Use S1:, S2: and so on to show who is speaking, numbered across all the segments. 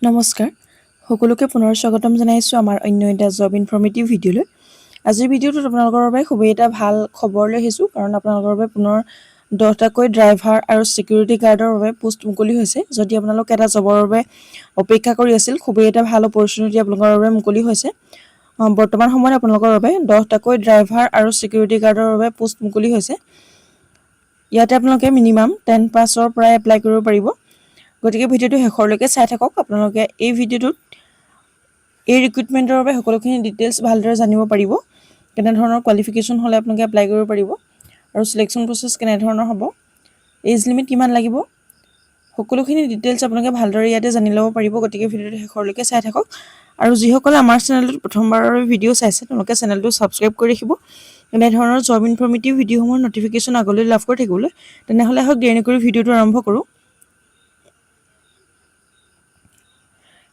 S1: নমস্কাৰ সকলোকে পুনৰ স্বাগতম জনাইছোঁ আমাৰ অন্য এটা জব ইনফৰ্মেটিভ ভিডিঅ'লৈ। আজিৰ ভিডিঅ'টোত আপোনালোকৰ বাবে খুবেই এটা ভাল খবৰ লৈ আহিছোঁ, কাৰণ আপোনালোকৰ বাবে পুনৰ 10টাকৈ ড্ৰাইভাৰ আৰু ছিকিউৰিটি গাৰ্ডৰ বাবে পোষ্ট মুকলি হৈছে। যদি আপোনালোক এটা জবৰ বাবে অপেক্ষা কৰি আছিল, খুবেই এটা ভাল অপৰচুনিটি আপোনালোকৰ বাবে মুকলি হৈছে। বৰ্তমান সময়ত আপোনালোকৰ বাবে 10টাকৈ ড্ৰাইভাৰ আৰু ছিকিউৰিটি গাৰ্ডৰ বাবে পোষ্ট মুকলি হৈছে। ইয়াতে আপোনালোকে মিনিমাম 10 পাছৰ পৰাই এপ্লাই কৰিব পাৰিব। গতিকে ভিডিঅ'টো শেষলৈকে চাই থাকক। আপোনালোকে এই ভিডিঅ'টোত এই ৰিক্ৰুটমেণ্টৰ বাবে সকলোখিনি ডিটেইলছ ভালদৰে জানিব পাৰিব। কেনেধৰণৰ কোৱালিফিকেশ্যন হ'লে আপোনালোকে এপ্লাই কৰিব পাৰিব আৰু চিলেকশ্যন প্ৰচেছ কেনেধৰণৰ হ'ব, এজ লিমিট কিমান লাগিব, সকলোখিনি ডিটেইলছ আপোনালোকে ভালদৰে ইয়াতে জানি ল'ব পাৰিব। গতিকে ভিডিঅ'টো শেষলৈকে চাই থাকক। আৰু যিসকলে আমাৰ চেনেলটোত প্ৰথমবাৰৰ ভিডিঅ' চাইছে, তেওঁলোকে চেনেলটো ছাবস্ক্ৰাইব কৰি ৰাখিব। এনেধৰণৰ জব ইনফৰ্মেটিভ ভিডিঅ'সমূহৰ নটিফিকেশ্যন আগলৈ লাভ কৰি থাকিবলৈ। তেনেহ'লে আহক দেৰি নকৰি ভিডিঅ'টো আৰম্ভ কৰোঁ।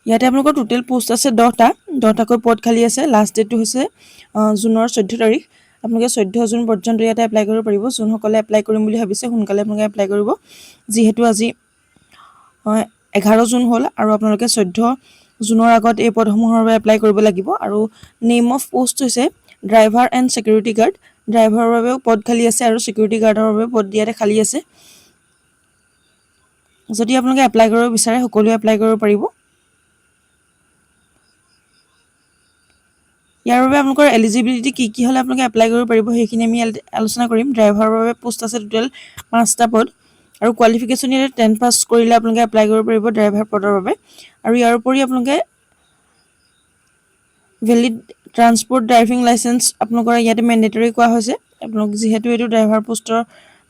S1: ইয়াতে আপোনালোকৰ টোটেল পোষ্ট আছে 10টাকৈ পদ খালী আছে। লাষ্ট ডেটটো হৈছে জুনৰ 14 তাৰিখ। আপোনালোকে 14 জুন পৰ্যন্ত ইয়াতে এপ্লাই কৰিব পাৰিব। যোনসকলে এপ্লাই কৰিম বুলি ভাবিছে সোনকালে আপোনালোকে এপ্লাই কৰিব, যিহেতু আজি 11 জুন হ'ল আৰু আপোনালোকে 14 জুনৰ আগত এই পদসমূহৰ বাবে এপ্লাই কৰিব লাগিব। আৰু নেম অফ পোষ্ট হৈছে ড্ৰাইভাৰ এণ্ড ছিকিউৰিটি গাৰ্ড। ড্ৰাইভাৰৰ বাবেও পদ খালী আছে আৰু ছিকিউৰিটি গাৰ্ডৰ বাবেও পদ ইয়াতে খালী আছে। যদি আপোনালোকে এপ্লাই কৰিব বিচাৰে, সকলোৱে এপ্লাই কৰিব পাৰিব। ইয়াৰ বাবে আপোনালোকৰ এলিজিবিলিটি কি হ'লে আপোনালোকে এপ্লাই কৰিব পাৰিব, সেইখিনি আমি আলোচনা কৰিম। ড্ৰাইভাৰৰ বাবে পোষ্ট আছে টোটেল 5টা পদ আৰু কোৱালিফিকেশ্যন ইয়াতে 10 পাছ কৰিলে আপোনালোকে এপ্লাই কৰিব পাৰিব ড্ৰাইভাৰ পদৰ বাবে। আৰু ইয়াৰ উপৰি আপোনালোকে ভেলিড ট্ৰান্সপৰ্ট ড্ৰাইভিং লাইচেঞ্চ আপোনালোকৰ ইয়াতে মেণ্ডেটৰী কোৱা হৈছে। আপোনালোক যিহেতু এইটো ড্ৰাইভাৰ পোষ্টৰ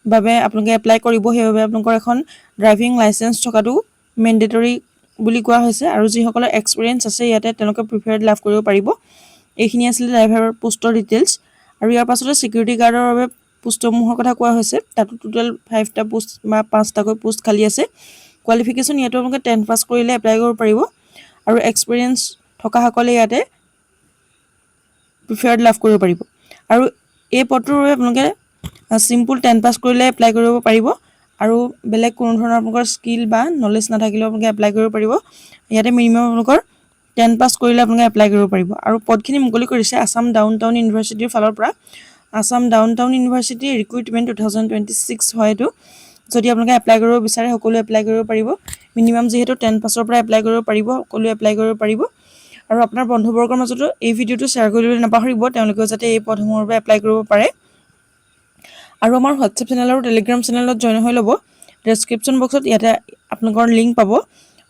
S1: বাবে আপোনালোকে এপ্লাই কৰিব, সেইবাবে আপোনালোকৰ এখন ড্ৰাইভিং লাইচেঞ্চ থকাটো মেণ্ডেটৰী বুলি কোৱা হৈছে। আৰু যিসকলৰ এক্সপিৰিয়েঞ্চ আছে ইয়াতে তেওঁলোকে প্ৰিফাৰ্ড লাভ কৰিব পাৰিব। এইখিনি আছিলে ড্ৰাইভাৰৰ পোষ্টৰ ডিটেইলছ। আৰু ইয়াৰ পাছতে ছিকিউৰিটি গাৰ্ডৰ বাবে পোষ্টসমূহৰ কথা কোৱা হৈছে। তাতো টোটেল 5টা পোষ্ট বা 5টাকৈ পোষ্ট খালী আছে। কোৱালিফিকেশ্যন ইয়াতো আপোনালোকে 10 পাছ কৰিলে এপ্লাই কৰিব পাৰিব আৰু এক্সপিৰিয়েঞ্চ থকাসকলে ইয়াতে প্ৰিফাৰ্ড লাভ কৰিব পাৰিব। আৰু এই পদটোৰ বাবে আপোনালোকে চিম্পুল 10 পাছ কৰিলে এপ্লাই কৰিব পাৰিব আৰু বেলেগ কোনো ধৰণৰ আপোনালোকৰ স্কিল বা নলেজ নাথাকিলেও আপোনালোকে এপ্লাই কৰিব পাৰিব। ইয়াতে মিনিমাম আপোনালোকৰ 10 পাছ কৰিলে আপোনালোকে এপ্লাই কৰিব পাৰিব। আৰু পদখিনি মুকলি কৰিছে আছাম ডাউন টাউন ইউনিভাৰ্চিটিৰ ফালৰ পৰা। আছাম ডাউন টাউন ইউনিভাৰ্চিটিৰ ৰিক্ৰুটমেণ্ট 2026 হয় এইটো। যদি আপোনালোকে এপ্লাই কৰিব বিচাৰে, সকলোৱে এপ্লাই কৰিব পাৰিব। মিনিমাম যিহেতু 10 পাছৰ পৰা এপ্লাই কৰিব পাৰিব, সকলোৱে এপ্লাই কৰিব পাৰিব। আৰু আপোনাৰ বন্ধুবৰ্গৰ মাজতো এই ভিডিঅ'টো শ্বেয়াৰ কৰিবলৈ নাপাহৰিব, তেওঁলোকেও যাতে এই পদসমূহৰ বাবে এপ্লাই কৰিব পাৰে। আৰু আমাৰ হোৱাটছএপ চেনেল আৰু টেলিগ্ৰাম চেনেলত জইন হৈ ল'ব। ডেছক্ৰিপশ্যন বক্সত ইয়াতে আপোনালোকৰ লিংক পাব,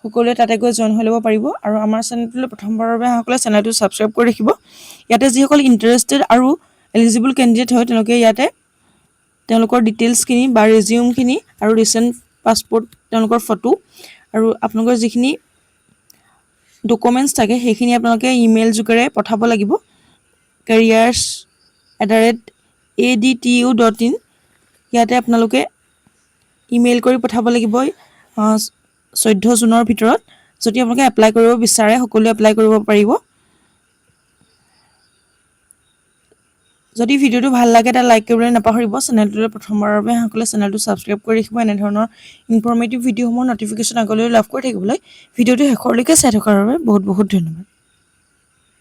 S1: সকলোৱে তাতে গৈ জইন হৈ ল'ব পাৰিব। আৰু আমাৰ চেনেলটোলৈ প্ৰথমবাৰৰ বাবে অহাসকলে চেনেলটো ছাবস্ক্ৰাইব কৰি ৰাখিব। ইয়াতে যিসকল ইণ্টাৰেষ্টেড আৰু এলিজিবল কেণ্ডিডেট হয়, তেওঁলোকে ইয়াতে তেওঁলোকৰ ডিটেইলছখিনি বা ৰেজিউমখিনি আৰু ৰিচেণ্ট পাছপৰ্ট, তেওঁলোকৰ ফটো আৰু আপোনালোকৰ যিখিনি ডকুমেণ্টছ থাকে সেইখিনি আপোনালোকে ইমেইল যোগেৰে পঠাব লাগিব। careers@adtu.in ইয়াতে আপোনালোকে ইমেইল কৰি পঠাব লাগিব 14 জুনৰ ভিতৰত। যদি আপোনালোকে এপ্লাই কৰিব বিচাৰে, সকলোৱে এপ্লাই কৰিব পাৰিব। যদি ভিডিঅ'টো ভাল লাগে এটা লাইক কৰিবলৈ নাপাহৰিব। চেনেলটোলৈ প্ৰথমবাৰৰ বাবে সকলোৱে চেনেলটো ছাবস্ক্ৰাইব কৰি ৰাখিব। এনেধৰণৰ ইনফৰ্মেটিভ ভিডিঅ'সমূহৰ নটিফিকেশ্যন আগলৈ লাভ কৰি থাকিবলৈ ভিডিঅ'টো শেষলৈকে চাই থকাৰ বাবে বহুত বহুত ধন্যবাদ।